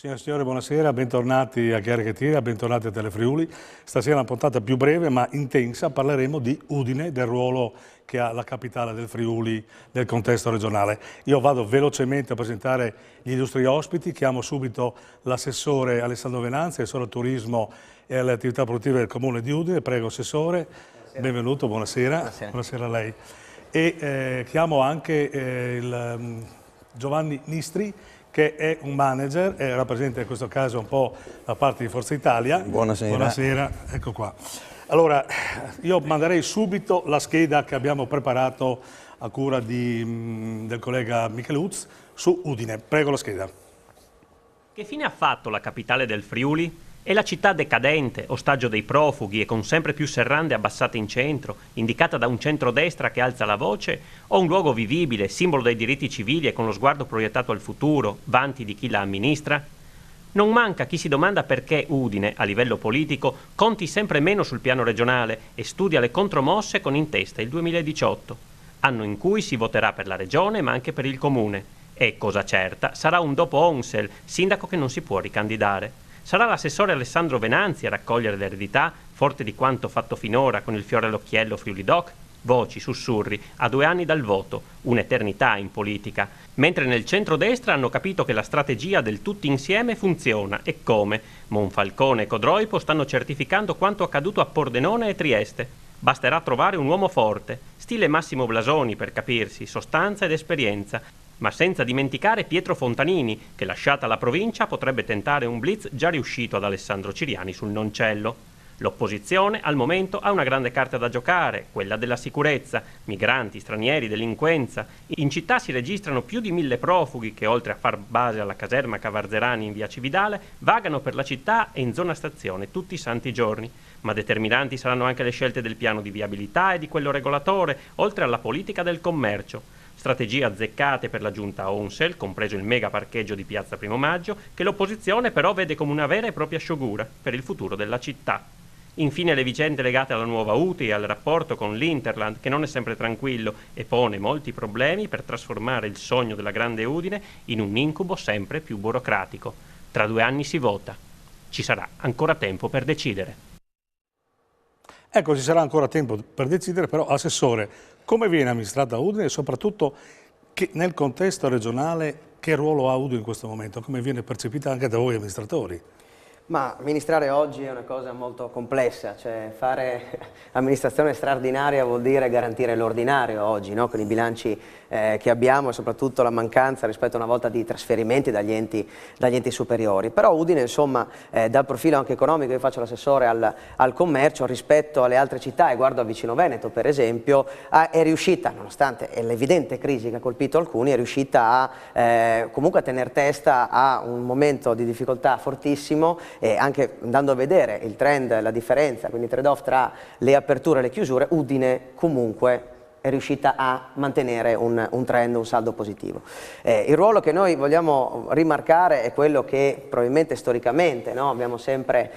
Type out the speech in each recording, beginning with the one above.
Signore e signori, buonasera, bentornati a Chiari che Tira, bentornati a Telefriuli. Stasera è una puntata più breve ma intensa, parleremo di Udine, del ruolo che ha la capitale del Friuli nel contesto regionale. Io vado velocemente a presentare gli illustri ospiti, chiamo subito l'assessore Alessandro Venanzi, assessore al turismo e alle attività produttive del Comune di Udine. Prego, assessore, buonasera. Benvenuto, buonasera. Buonasera. Buonasera a lei. E chiamo anche Giovanni Nistri, che è un manager e rappresenta in questo caso un po' la parte di Forza Italia. Buonasera. Buonasera, ecco qua. Allora, io manderei subito la scheda che abbiamo preparato a cura del collega Micheluz su Udine. Prego la scheda. Che fine ha fatto la capitale del Friuli? È la città decadente, ostaggio dei profughi e con sempre più serrande abbassate in centro, indicata da un centrodestra che alza la voce, o un luogo vivibile, simbolo dei diritti civili e con lo sguardo proiettato al futuro, vanti di chi la amministra? Non manca chi si domanda perché Udine, a livello politico, conti sempre meno sul piano regionale e studia le contromosse con in testa il 2018, anno in cui si voterà per la regione ma anche per il comune. E, cosa certa, sarà un dopo Onsel, sindaco che non si può ricandidare. Sarà l'assessore Alessandro Venanzi a raccogliere l'eredità, forte di quanto fatto finora con il fiore all'occhiello Friuli Doc? Voci, sussurri, a 2 anni dal voto, un'eternità in politica. Mentre nel centrodestra hanno capito che la strategia del tutti insieme funziona e come. Monfalcone e Codroipo stanno certificando quanto accaduto a Pordenone e Trieste. Basterà trovare un uomo forte, stile Massimo Blasoni per capirsi, sostanza ed esperienza, ma senza dimenticare Pietro Fontanini, che lasciata la provincia potrebbe tentare un blitz già riuscito ad Alessandro Ciriani sul Noncello. L'opposizione al momento ha una grande carta da giocare, quella della sicurezza, migranti, stranieri, delinquenza. In città si registrano più di 1000 profughi che, oltre a far base alla caserma Cavarzerani in via Cividale, vagano per la città e in zona stazione tutti i santi giorni. Ma determinanti saranno anche le scelte del piano di viabilità e di quello regolatore, oltre alla politica del commercio. Strategie azzeccate per la giunta Onsel, compreso il mega parcheggio di Piazza Primo Maggio, che l'opposizione però vede come una vera e propria sciagura per il futuro della città. Infine le vicende legate alla nuova UTI e al rapporto con l'Interland, che non è sempre tranquillo e pone molti problemi per trasformare il sogno della grande Udine in un incubo sempre più burocratico. Tra 2 anni si vota. Ci sarà ancora tempo per decidere. Ecco, ci sarà ancora tempo per decidere, però, assessore, come viene amministrata Udine e soprattutto nel contesto regionale che ruolo ha Udine in questo momento? Come viene percepita anche da voi amministratori? Ma amministrare oggi è una cosa molto complessa, cioè fare amministrazione straordinaria vuol dire garantire l'ordinario oggi, no? Con i bilanci che abbiamo e soprattutto la mancanza rispetto a una volta di trasferimenti dagli enti superiori. Però Udine, insomma, dal profilo anche economico, io faccio l'assessore al commercio, rispetto alle altre città, e guardo al vicino Veneto per esempio, è riuscita, nonostante l'evidente crisi che ha colpito alcuni, è riuscita comunque a tenere testa a un momento di difficoltà fortissimo, e anche andando a vedere il trend, la differenza, quindi il trade-off tra le aperture e le chiusure, Udine comunque è riuscita a mantenere un trend, un saldo positivo. Il ruolo che noi vogliamo rimarcare è quello che probabilmente storicamente, no, abbiamo sempre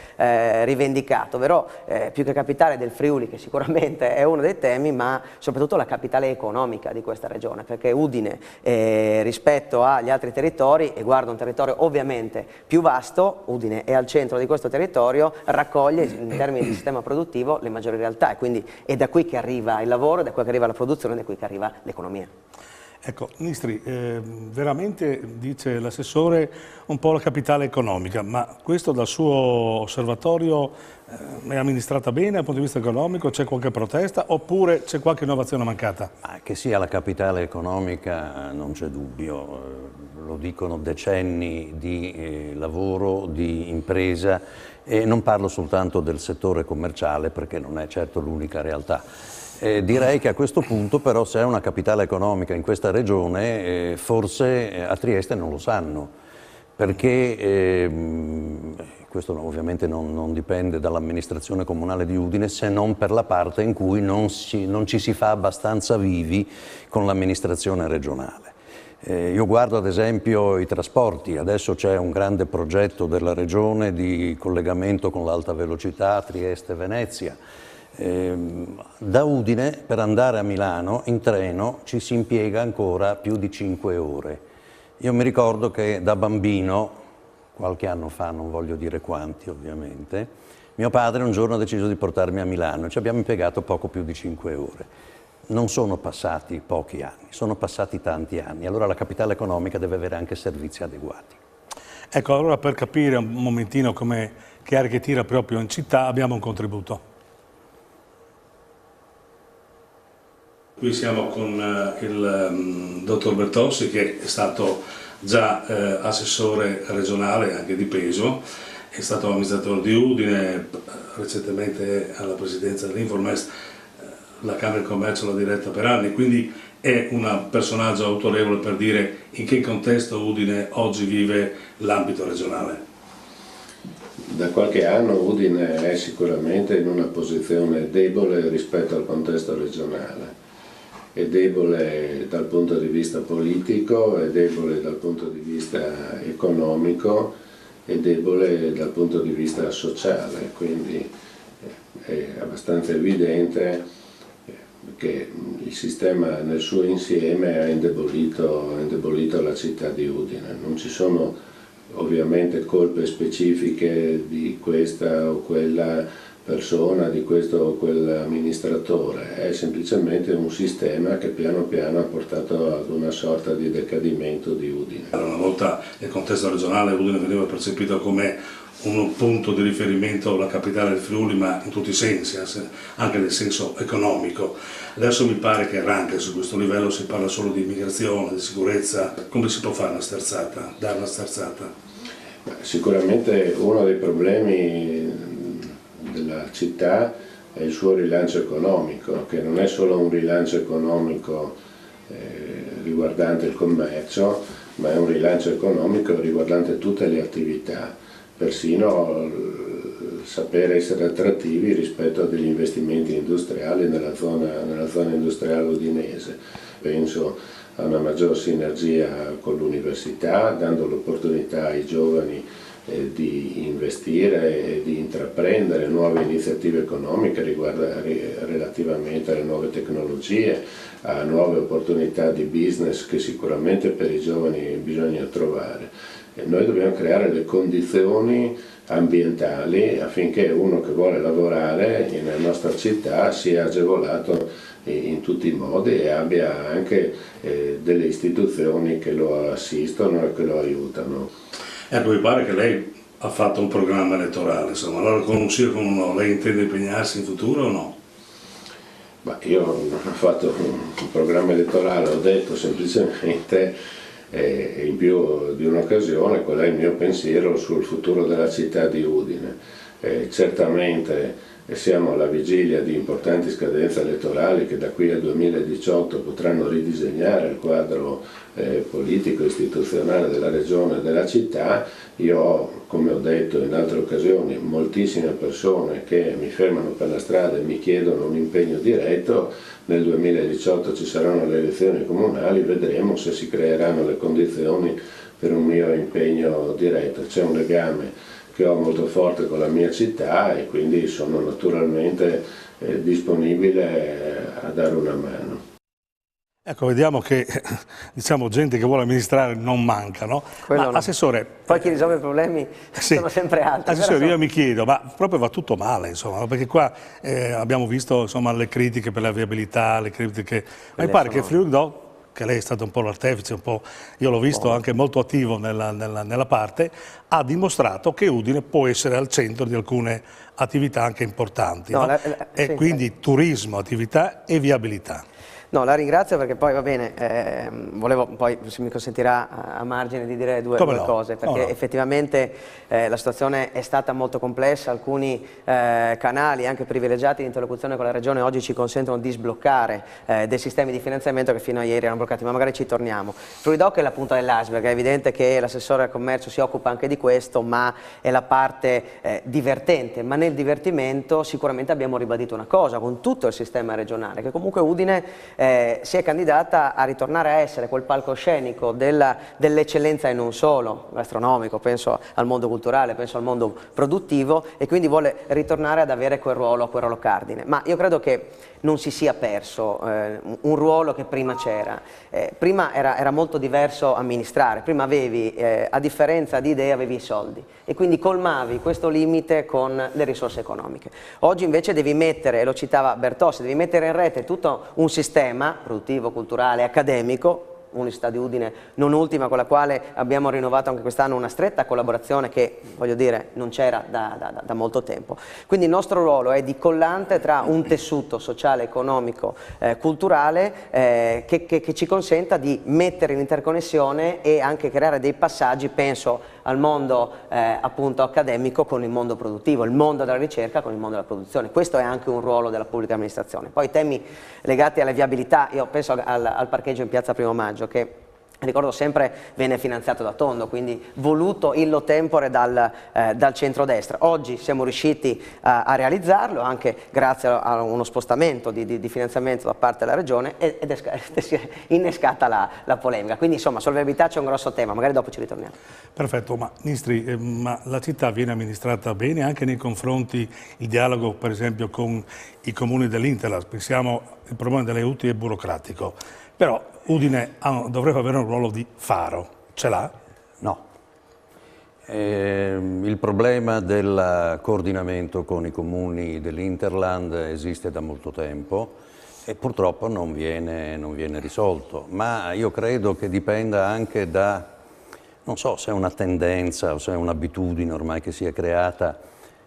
rivendicato, ovvero più che capitale del Friuli, che sicuramente è uno dei temi, ma soprattutto la capitale economica di questa regione, perché Udine rispetto agli altri territori, e guarda un territorio ovviamente più vasto, Udine è al centro di questo territorio, raccoglie in termini di sistema produttivo le maggiori realtà, e quindi è da qui che arriva il lavoro, è da qui che arriva la produzione, da qui che arriva l'economia. Ecco, Nistri, veramente, dice l'assessore, un po' la capitale economica, ma questo dal suo osservatorio è amministrata bene dal punto di vista economico? C'è qualche protesta oppure c'è qualche innovazione mancata? Che sia la capitale economica non c'è dubbio, lo dicono decenni di lavoro, di impresa, e non parlo soltanto del settore commerciale perché non è certo l'unica realtà. Direi che a questo punto però, se è una capitale economica in questa regione, forse a Trieste non lo sanno, perché questo ovviamente non dipende dall'amministrazione comunale di Udine, se non per la parte in cui non ci si fa abbastanza vivi con l'amministrazione regionale. Io guardo ad esempio i trasporti, adesso c'è un grande progetto della regione di collegamento con l'alta velocità Trieste-Venezia. Da Udine per andare a Milano in treno ci si impiega ancora più di 5 ore. Io mi ricordo che da bambino, qualche anno fa, non voglio dire quanti ovviamente, mio padre un giorno ha deciso di portarmi a Milano e ci abbiamo impiegato poco più di 5 ore. Non sono passati pochi anni, sono passati tanti anni, allora la capitale economica deve avere anche servizi adeguati. Ecco, allora per capire un momentino che aria che tira proprio in città abbiamo un contributo. Qui siamo con il dottor Bertossi, che è stato già assessore regionale anche di peso, è stato amministratore di Udine, recentemente alla presidenza dell'Informest, la Camera di Commercio l'ha diretta per anni, quindi è un personaggio autorevole per dire in che contesto Udine oggi vive l'ambito regionale. Da qualche anno Udine è sicuramente in una posizione debole rispetto al contesto regionale. È debole dal punto di vista politico, è debole dal punto di vista economico, è debole dal punto di vista sociale, quindi è abbastanza evidente che il sistema nel suo insieme ha indebolito la città di Udine. Non ci sono ovviamente colpe specifiche di questa o quella persona, di questo o quell'amministratore, è semplicemente un sistema che piano piano ha portato ad una sorta di decadimento di Udine. Una volta nel contesto regionale Udine veniva percepito come un punto di riferimento alla capitale del Friuli, ma in tutti i sensi, anche nel senso economico. Adesso mi pare che anche su questo livello si parla solo di immigrazione, di sicurezza. Come si può fare una sterzata, dare una sterzata? Sicuramente uno dei problemi della città è il suo rilancio economico, che non è solo un rilancio economico riguardante il commercio, ma è un rilancio economico riguardante tutte le attività, persino sapere essere attrattivi rispetto a degli investimenti industriali nella zona industriale udinese. Penso a una maggior sinergia con l'università, dando l'opportunità ai giovani di investire e di intraprendere nuove iniziative economiche relativamente alle nuove tecnologie, a nuove opportunità di business che sicuramente per i giovani bisogna trovare. E noi dobbiamo creare le condizioni ambientali affinché uno che vuole lavorare nella nostra città sia agevolato in tutti i modi e abbia anche delle istituzioni che lo assistono e che lo aiutano. Ecco, mi pare che lei ha fatto un programma elettorale, insomma, allora con un sì o con un no, lei intende impegnarsi in futuro o no? Ma io non ho fatto un programma elettorale, ho detto semplicemente in più di un'occasione qual è il mio pensiero sul futuro della città di Udine. Certamente siamo alla vigilia di importanti scadenze elettorali che da qui al 2018 potranno ridisegnare il quadro politico e istituzionale della regione e della città. Io ho, come ho detto in altre occasioni, moltissime persone che mi fermano per la strada e mi chiedono un impegno diretto. Nel 2018 ci saranno le elezioni comunali, vedremo se si creeranno le condizioni per un mio impegno diretto. C'è un legame che ho molto forte con la mia città e quindi sono naturalmente disponibile a dare una mano. Ecco, vediamo che diciamo, gente che vuole amministrare non manca, no? Ma, no. Assessore... Poi chi risolve i problemi sono sempre altri. Assessore, io mi chiedo, ma proprio va tutto male, insomma, perché qua abbiamo visto insomma, le critiche per la viabilità, le critiche... Ma mi pare che Friuli, che lei è stato un po' l'artefice, io l'ho visto anche molto attivo nella parte, ha dimostrato che Udine può essere al centro di alcune attività anche importanti, no? E quindi turismo, attività e viabilità. No, la ringrazio perché poi va bene, volevo poi, se mi consentirà a margine di dire due cose, perché effettivamente la situazione è stata molto complessa, alcuni canali anche privilegiati di interlocuzione con la Regione oggi ci consentono di sbloccare dei sistemi di finanziamento che fino a ieri erano bloccati, ma magari ci torniamo. Fluidoc è la punta dell'iceberg, è evidente che l'assessore al commercio si occupa anche di questo, ma è la parte divertente, ma nel divertimento sicuramente abbiamo ribadito una cosa con tutto il sistema regionale, che comunque Udine si è candidata a ritornare a essere quel palcoscenico dell'eccellenza e non solo, gastronomico, penso al mondo culturale, penso al mondo produttivo, e quindi vuole ritornare ad avere quel ruolo cardine. Ma io credo che non si sia perso un ruolo che prima c'era. Prima era molto diverso amministrare, prima avevi, a differenza di idee, avevi i soldi e quindi colmavi questo limite con le risorse economiche. Oggi invece devi mettere, e lo citava Bertossi, devi mettere in rete tutto un sistema produttivo, culturale, accademico, Università di Udine non ultima, con la quale abbiamo rinnovato anche quest'anno una stretta collaborazione che, voglio dire, non c'era da molto tempo. Quindi il nostro ruolo è di collante tra un tessuto sociale, economico, culturale che ci consenta di mettere in interconnessione e anche creare dei passaggi, penso al mondo appunto accademico con il mondo produttivo, il mondo della ricerca con il mondo della produzione. Questo è anche un ruolo della pubblica amministrazione. Poi temi legati alla viabilità, io penso al parcheggio in piazza Primo Maggio, che ricordo sempre venne finanziato da Tondo, quindi voluto illo tempore dal centrodestra. Oggi siamo riusciti a realizzarlo anche grazie a uno spostamento di finanziamento da parte della Regione ed si è innescata la polemica. Quindi insomma sulla viabilità c'è un grosso tema, magari dopo ci ritorniamo. Perfetto, ma Ministri, ma la città viene amministrata bene anche nei confronti, il dialogo per esempio con i comuni dell'Interland, pensiamo il problema delle UTI è burocratico, però Udine dovrebbe avere un ruolo di faro, ce l'ha? No. Il problema del coordinamento con i comuni dell'Interland esiste da molto tempo e purtroppo non viene risolto, ma io credo che dipenda anche da, non so se è una tendenza o se è un'abitudine ormai che si è creata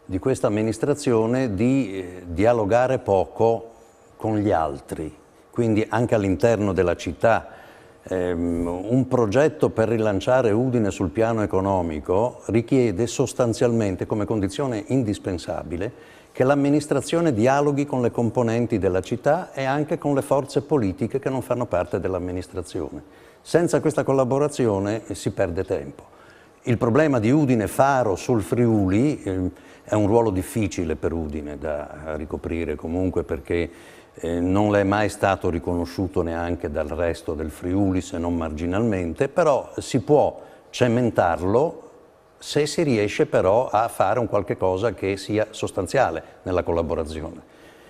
di questa amministrazione di dialogare poco con gli altri. Quindi anche all'interno della città un progetto per rilanciare Udine sul piano economico richiede sostanzialmente come condizione indispensabile che l'amministrazione dialoghi con le componenti della città e anche con le forze politiche che non fanno parte dell'amministrazione. Senza questa collaborazione si perde tempo. Il problema di Udine faro sul Friuli è un ruolo difficile per Udine da ricoprire comunque perché non le è mai stato riconosciuto neanche dal resto del Friuli, se non marginalmente, però si può cementarlo se si riesce però a fare un qualche cosa che sia sostanziale nella collaborazione.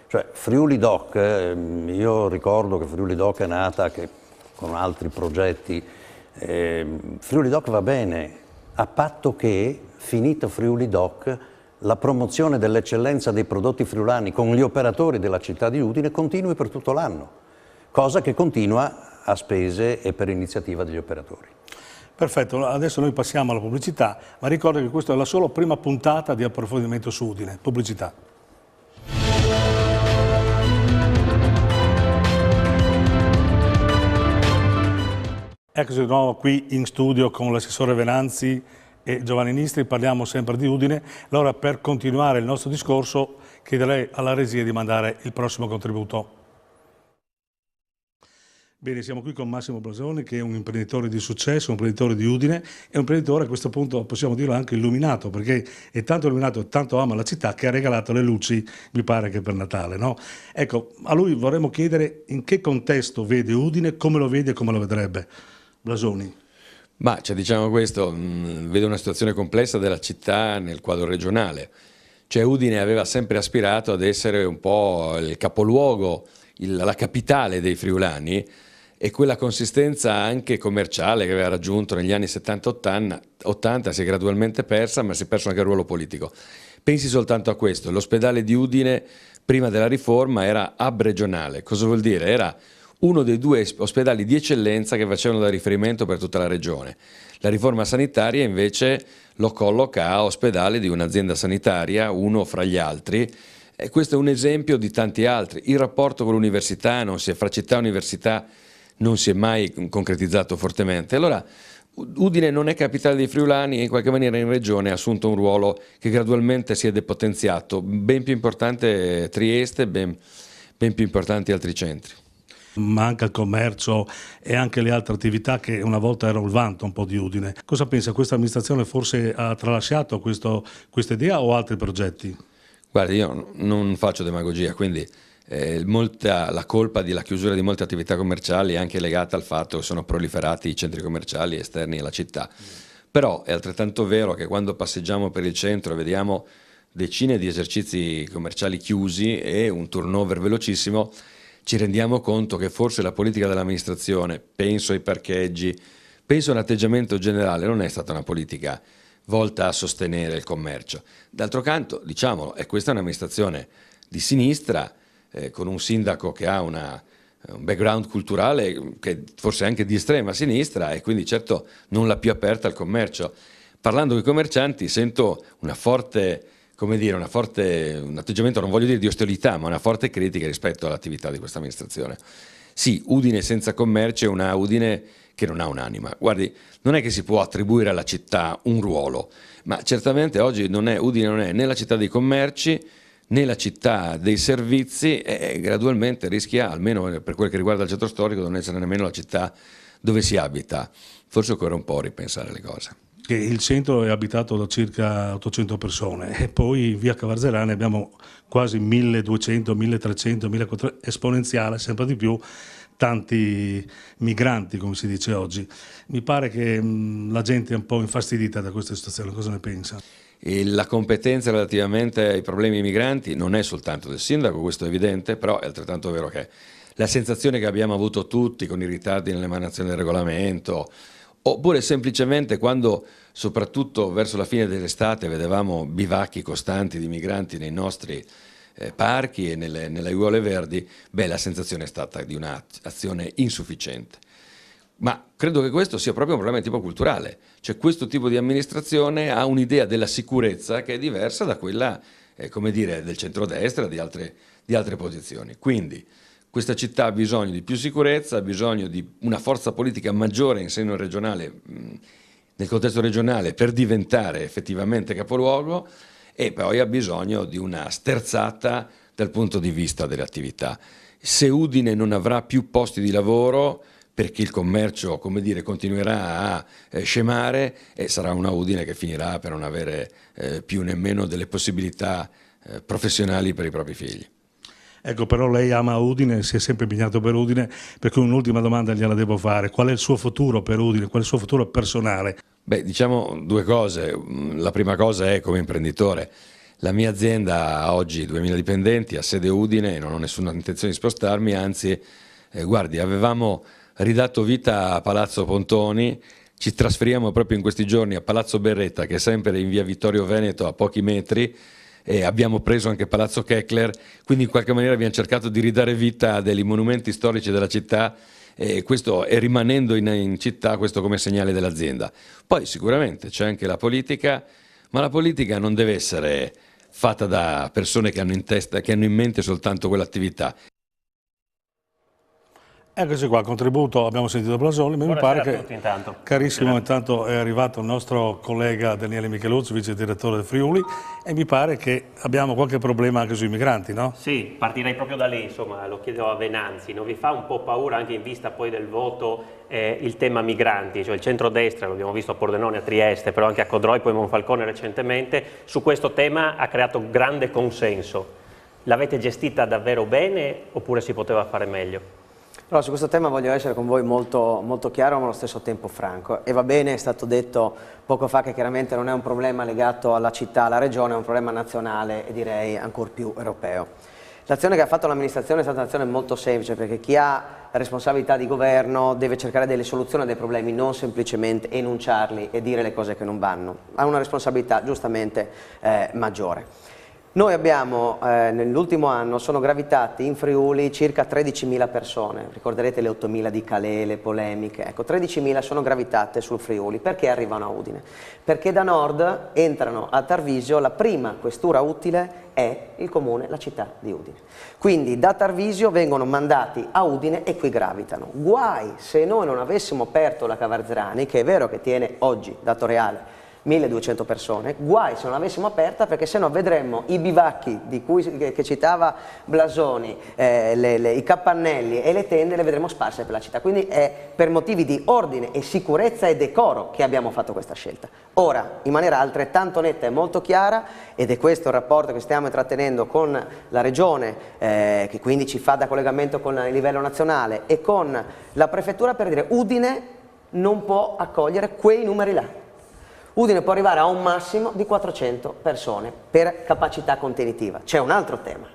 Cioè Friuli Doc, io ricordo che Friuli Doc è nata con altri progetti, Friuli Doc va bene, a patto che, finito Friuli Doc, la promozione dell'eccellenza dei prodotti friulani con gli operatori della città di Udine continui per tutto l'anno, cosa che continua a spese e per iniziativa degli operatori. Perfetto, adesso noi passiamo alla pubblicità, ma ricordo che questa è la sola prima puntata di approfondimento su Udine. Pubblicità. Eccoci di nuovo qui in studio con l'assessore Venanzi e Giovanni Nistri, parliamo sempre di Udine. Allora per continuare il nostro discorso chiederei alla regia di mandare il prossimo contributo. Bene, siamo qui con Massimo Blasoni che è un imprenditore di successo, un imprenditore di Udine e un imprenditore a questo punto possiamo dirlo anche illuminato, perché è tanto illuminato e tanto ama la città che ha regalato le luci, mi pare che per Natale, no? Ecco, a lui vorremmo chiedere in che contesto vede Udine, come lo vede e come lo vedrebbe. Blasoni. Ma cioè, diciamo questo, vedo una situazione complessa della città nel quadro regionale. Cioè Udine aveva sempre aspirato ad essere un po' il capoluogo, la capitale dei friulani e quella consistenza anche commerciale che aveva raggiunto negli anni 70-80 si è gradualmente persa, ma si è perso anche il ruolo politico. Pensi soltanto a questo, l'ospedale di Udine prima della riforma era hub regionale, cosa vuol dire? Era uno dei due ospedali di eccellenza che facevano da riferimento per tutta la regione. La riforma sanitaria invece lo colloca a ospedale di un'azienda sanitaria, uno fra gli altri, e questo è un esempio di tanti altri. Il rapporto con l'università, fra città e università, non si è mai concretizzato fortemente. Allora Udine non è capitale dei friulani e in qualche maniera in regione ha assunto un ruolo che gradualmente si è depotenziato, ben più importante Trieste, ben più importanti altri centri. Manca il commercio e anche le altre attività che una volta erano il vanto un po' di Udine. Cosa pensa? Questa amministrazione forse ha tralasciato questa idea o altri progetti? Guardi, io non faccio demagogia, quindi la colpa della chiusura di molte attività commerciali è anche legata al fatto che sono proliferati i centri commerciali esterni alla città. Però è altrettanto vero che quando passeggiamo per il centro e vediamo decine di esercizi commerciali chiusi e un turnover velocissimo, ci rendiamo conto che forse la politica dell'amministrazione, penso ai parcheggi, penso all'atteggiamento generale, non è stata una politica volta a sostenere il commercio. D'altro canto, diciamolo, questa è un'amministrazione di sinistra, con un sindaco che ha un background culturale che forse è anche di estrema sinistra e quindi certo non la più aperta al commercio. Parlando con i commercianti sento un atteggiamento, non voglio dire di ostilità, ma una forte critica rispetto all'attività di questa amministrazione. Sì, Udine senza commercio è una Udine che non ha un'anima. Guardi, non è che si può attribuire alla città un ruolo, ma certamente oggi Udine non è né la città dei commerci, né la città dei servizi e gradualmente rischia, almeno per quel che riguarda il centro storico, di non essere nemmeno la città dove si abita. Forse occorre un po' ripensare le cose. Il centro è abitato da circa 800 persone e poi in via Cavarzerani abbiamo quasi 1200, 1300, 1400, esponenziale, sempre di più, tanti migranti, come si dice oggi. Mi pare che la gente è un po' infastidita da questa situazione, cosa ne pensa? E la competenza relativamente ai problemi migranti non è soltanto del sindaco, questo è evidente, però è altrettanto vero che la sensazione che abbiamo avuto tutti con i ritardi nell'emanazione del regolamento, oppure semplicemente quando, soprattutto verso la fine dell'estate, vedevamo bivacchi costanti di migranti nei nostri parchi e nelle aiuole verdi, la sensazione è stata di un'azione insufficiente. Ma credo che questo sia proprio un problema di tipo culturale, cioè questo tipo di amministrazione ha un'idea della sicurezza che è diversa da quella, come dire, del centrodestra, di altre posizioni. Quindi questa città ha bisogno di più sicurezza, ha bisogno di una forza politica maggiore in seno regionale, nel contesto regionale, per diventare effettivamente capoluogo, e poi ha bisogno di una sterzata dal punto di vista delle attività. Se Udine non avrà più posti di lavoro, perché il commercio, come dire, continuerà a scemare, e sarà una Udine che finirà per non avere più nemmeno delle possibilità professionali per i propri figli. Ecco, però lei ama Udine, si è sempre impegnato per Udine, per cui un'ultima domanda gliela devo fare. Qual è il suo futuro per Udine? Qual è il suo futuro personale? Diciamo due cose. La prima cosa è come imprenditore. La mia azienda ha oggi 2000 dipendenti, ha sede Udine e non ho nessuna intenzione di spostarmi, anzi, guardi, avevamo ridato vita a Palazzo Pontoni, ci trasferiamo proprio in questi giorni a Palazzo Berretta, che è sempre in via Vittorio Veneto a pochi metri, e abbiamo preso anche Palazzo Kechler, quindi in qualche maniera abbiamo cercato di ridare vita a dei monumenti storici della città, e questo è rimanendo in città, questo come segnale dell'azienda. Poi sicuramente c'è anche la politica, ma la politica non deve essere fatta da persone che hanno in mente soltanto quell'attività. Eccoci qua, contributo, abbiamo sentito Blasoli, ma mi pare che, tutti, intanto. Carissimo, intanto è arrivato il nostro collega Daniele Micheluzzi, vice direttore del Friuli, e mi pare che abbiamo qualche problema anche sui migranti, no? Sì, partirei proprio da lì, insomma, lo chiedevo a Venanzi, non vi fa un po' paura anche in vista poi del voto il tema migranti, cioè il centrodestra, l'abbiamo visto a Pordenone, a Trieste, però anche a Codroy, poi a Monfalcone recentemente, su questo tema ha creato grande consenso. L'avete gestita davvero bene oppure si poteva fare meglio? Allora, su questo tema voglio essere con voi molto chiaro ma allo stesso tempo franco. E va bene, è stato detto poco fa che chiaramente non è un problema legato alla città, alla regione, è un problema nazionale e direi ancor più europeo. L'azione che ha fatto l'amministrazione è stata un'azione molto semplice, perché chi ha responsabilità di governo deve cercare delle soluzioni dei problemi, non semplicemente enunciarli e dire le cose che non vanno. Ha una responsabilità giustamente maggiore. Noi abbiamo, nell'ultimo anno, sono gravitati in Friuli circa 13.000 persone, ricorderete le 8.000 di Calais, le polemiche, ecco 13.000 sono gravitate sul Friuli. Perché arrivano a Udine? Perché da nord entrano a Tarvisio, la prima questura utile è il comune, la città di Udine. Quindi da Tarvisio vengono mandati a Udine e qui gravitano. Guai se noi non avessimo aperto la Cavarzerani, che è vero che tiene oggi, dato reale, 1200 persone, guai se non l'avessimo aperta, perché sennò vedremmo i bivacchi che citava Blasoni, i capannelli e le tende le vedremo sparse per la città. Quindi è per motivi di ordine e sicurezza e decoro che abbiamo fatto questa scelta. Ora, in maniera altrettanto netta e molto chiara, ed è questo il rapporto che stiamo intrattenendo con la Regione, che quindi ci fa da collegamento con il livello nazionale, e con la Prefettura, per dire: Udine non può accogliere quei numeri là. Udine può arrivare a un massimo di 400 persone per capacità contenitiva. C'è un altro tema.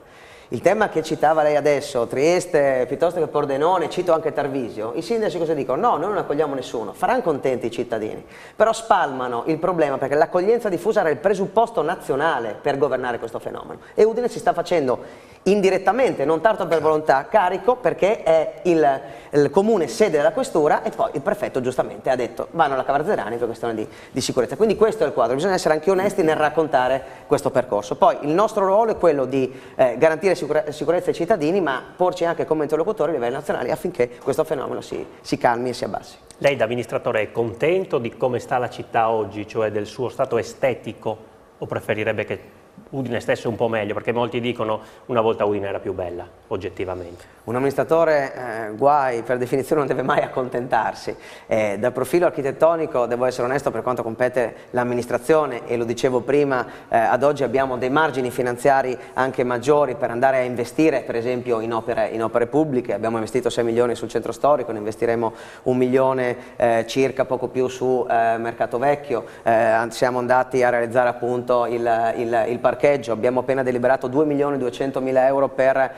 Il tema che citava lei adesso, Trieste piuttosto che Pordenone, cito anche Tarvisio, i sindaci cosa dicono? No, noi non accogliamo nessuno, faranno contenti i cittadini, però spalmano il problema, perché l'accoglienza diffusa era il presupposto nazionale per governare questo fenomeno, e Udine si sta facendo indirettamente, non tanto per volontà, carico, perché è il comune sede della questura, e poi il prefetto giustamente ha detto vanno alla Cavarzerani per questione di sicurezza. Quindi questo è il quadro, bisogna essere anche onesti nel raccontare questo percorso. Poi il nostro ruolo è quello di garantire sicurezza ai cittadini, ma porci anche come interlocutori a livello nazionale affinché questo fenomeno si calmi e si abbassi. Lei da amministratore è contento di come sta la città oggi, cioè del suo stato estetico, o preferirebbe che Udine stesse un po' meglio, perché molti dicono una volta Udine era più bella, oggettivamente? Un amministratore, guai, per definizione non deve mai accontentarsi. Dal profilo architettonico, devo essere onesto, per quanto compete l'amministrazione, e lo dicevo prima, ad oggi abbiamo dei margini finanziari anche maggiori per andare a investire, per esempio in opere pubbliche. Abbiamo investito 6 milioni sul centro storico, ne investiremo 1 milione circa, poco più, su Mercato Vecchio. Siamo andati a realizzare appunto il parcheggio, abbiamo appena deliberato 2.200.000 euro per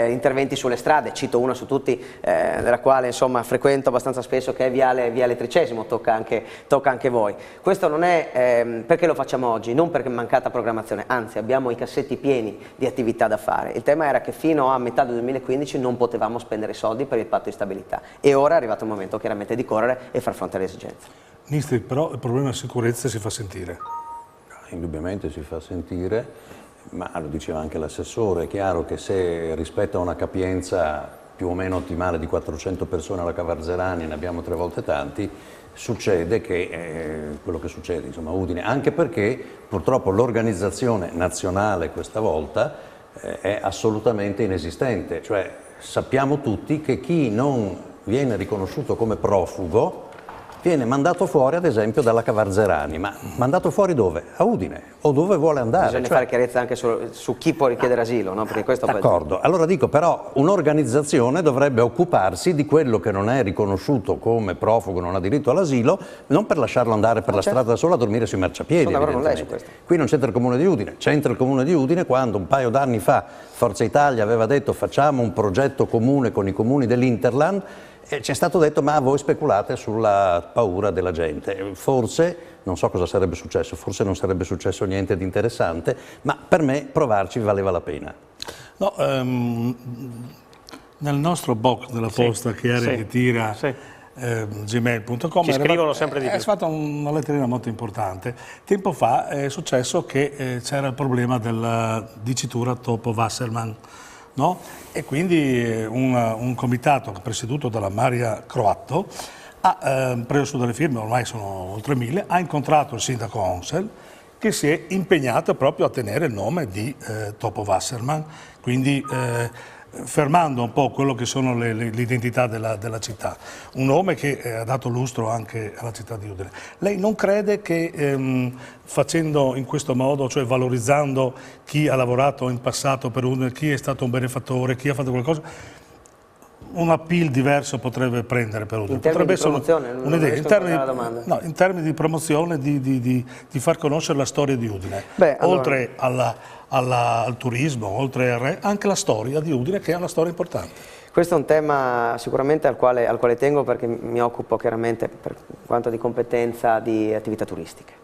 interventi sulle strade, cito una su tutti, della quale insomma frequento abbastanza spesso, che è Viale Tricesimo, tocca anche voi. Questo non è perché lo facciamo oggi, non perché è mancata programmazione, anzi abbiamo i cassetti pieni di attività da fare. Il tema era che fino a metà del 2015 non potevamo spendere soldi per il patto di stabilità, e ora è arrivato il momento chiaramente di correre e far fronte alle esigenze. Nistri, però il problema della sicurezza si fa sentire. Indubbiamente si fa sentire, ma lo diceva anche l'assessore, è chiaro che se rispetto a una capienza più o meno ottimale di 400 persone alla Cavarzerani ne abbiamo 3 volte tanti, succede che quello che succede, insomma, a Udine, anche perché purtroppo l'organizzazione nazionale questa volta è assolutamente inesistente, cioè sappiamo tutti che chi non viene riconosciuto come profugo viene mandato fuori, ad esempio, dalla Cavarzerani. Ma mandato fuori dove? A Udine, o dove vuole andare. Bisogna fare chiarezza anche su chi può richiedere asilo, no? Perché questo d'accordo, allora dico, però un'organizzazione dovrebbe occuparsi di quello che non è riconosciuto come profugo, non ha diritto all'asilo, non per lasciarlo andare per la strada da solo a dormire sui marciapiedi. Sono d'accordo con lei su questo. Qui non c'entra il Comune di Udine, c'entra il Comune di Udine quando un paio d'anni fa Forza Italia aveva detto facciamo un progetto comune con i comuni dell'Interland, e ci è stato detto ma voi speculate sulla paura della gente. Forse, non so cosa sarebbe successo, forse non sarebbe successo niente di interessante, ma per me provarci valeva la pena. No, nel nostro box della posta che era che tira gmail.com ci scrivono sempre di più. È stata una letterina molto importante. Tempo fa è successo che c'era il problema della dicitura Topo Wasserman. No? E quindi un comitato presieduto dalla Maria Croatto ha preso su delle firme, ormai sono oltre 1000, ha incontrato il sindaco Onsel, che si è impegnato proprio a tenere il nome di Topo Wasserman, quindi fermando un po' quello che sono l'identità della città, un nome che ha dato lustro anche alla città di Udine. Lei non crede che facendo in questo modo, cioè valorizzando chi ha lavorato in passato per Udine, chi è stato un benefattore, chi ha fatto qualcosa, un appeal diverso potrebbe prendere per Udine? In termini di promozione, un'idea. In termini di promozione, di far conoscere la storia di Udine, oltre al turismo, oltre anche la storia di Udine, che è una storia importante. Questo è un tema sicuramente al quale tengo, perché mi occupo chiaramente, per quanto di competenza, di attività turistiche.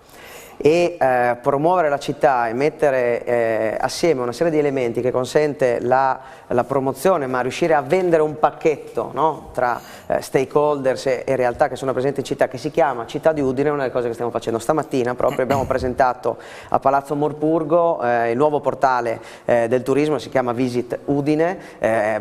e promuovere la città e mettere assieme una serie di elementi che consente la promozione, ma riuscire a vendere un pacchetto, no? Tra stakeholders e realtà che sono presenti in città, che si chiama Città di Udine, è una delle cose che stiamo facendo stamattina. Proprio abbiamo presentato a Palazzo Morpurgo il nuovo portale del turismo, si chiama Visit Udine,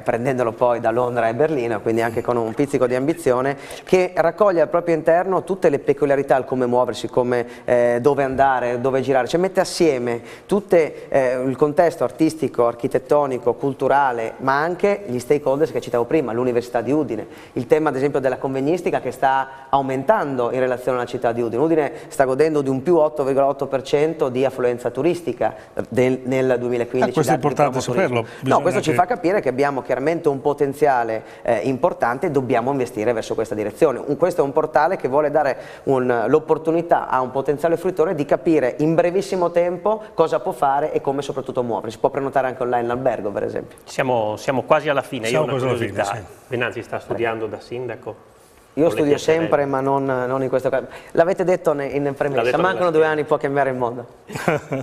prendendolo poi da Londra e Berlino, quindi anche con un pizzico di ambizione, che raccoglie al proprio interno tutte le peculiarità, il come muoversi, come dove andare, dove girare, cioè mette assieme tutto il contesto artistico, architettonico, culturale, ma anche gli stakeholders che citavo prima, l'Università di Udine, il tema ad esempio della convegnistica che sta aumentando in relazione alla città di Udine. Udine sta godendo di un più 8,8% di affluenza turistica nel 2015. Questo è importante saperlo. No, questo ci fa capire che abbiamo chiaramente un potenziale importante e dobbiamo investire verso questa direzione. Questo è un portale che vuole dare l'opportunità a un potenziale fruitore di capire in brevissimo tempo cosa può fare e come soprattutto muoversi. Si può prenotare anche online l'albergo, per esempio. Siamo quasi alla fine. Siamo Io ho una quasi alla curiosità. fine, sì. Venanzi sta studiando da sindaco? Io studio sempre, ma non in questo caso. L'avete detto in premessa, mancano 2 anni, può cambiare il mondo.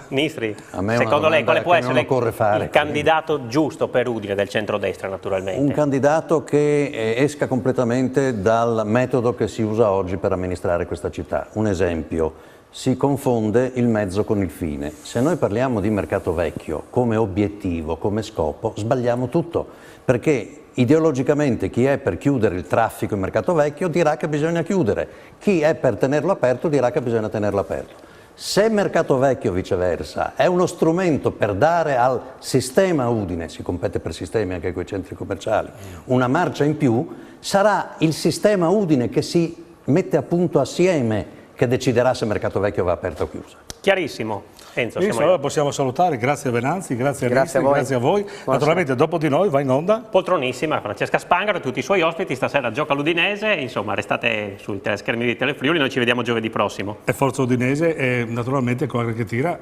Ministri, A me è una secondo lei quale può domanda che non essere occorre fare, il candidato giusto per Udine del centrodestra, naturalmente? Un candidato che esca completamente dal metodo che si usa oggi per amministrare questa città. Un esempio, si confonde il mezzo con il fine. Se noi parliamo di mercato vecchio come obiettivo, come scopo, sbagliamo tutto, perché ideologicamente chi è per chiudere il traffico in mercato vecchio dirà che bisogna chiudere, chi è per tenerlo aperto dirà che bisogna tenerlo aperto. Se mercato vecchio viceversa è uno strumento per dare al sistema Udine, si compete per sistemi anche con i centri commerciali, una marcia in più, sarà il sistema Udine che si mette a punto assieme che deciderà se mercato vecchio va aperto o chiuso. Chiarissimo. Enzo, Benissimo, allora possiamo salutare, grazie a Venanzi, grazie a Ministri, grazie a voi. Buonasera. Naturalmente dopo di noi va in onda Poltronissima, Francesca Spangaro e tutti i suoi ospiti, stasera gioca l'Udinese, insomma restate sui teleschermi di Telefriuli, noi ci vediamo giovedì prossimo. e Forza Udinese e naturalmente con Agri che tira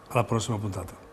alla prossima puntata.